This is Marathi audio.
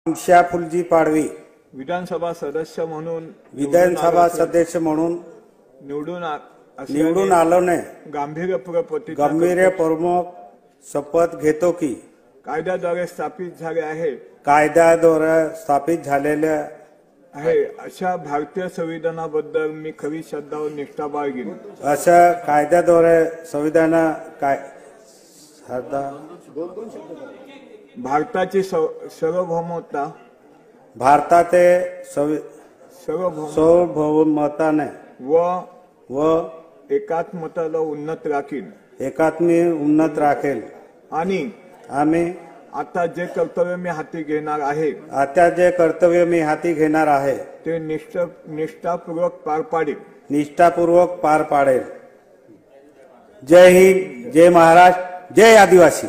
आकांक्षा फुलजी पाडवी विधानसभा सदस्य म्हणून निवडून आलोने गांभीर्यपूर्वक शपथ घेतो की कायद्याद्वारे स्थापित झालेल्या आहे अशा भारतीय संविधानाबद्दल मी खरी श्रद्धा व निष्ठा बाळगीन। अशा कायद्याद्वारे भारताची सार्वभौमता सार्वभौमताने व एकात्मताला उन्नत राखेल आणि आम्ही आता जे कर्तव्य मी हाती घेणार आहे ते निष्ठापूर्वक पार पाडेल। जय हिंद, जय महाराष्ट्र, जय आदिवासी।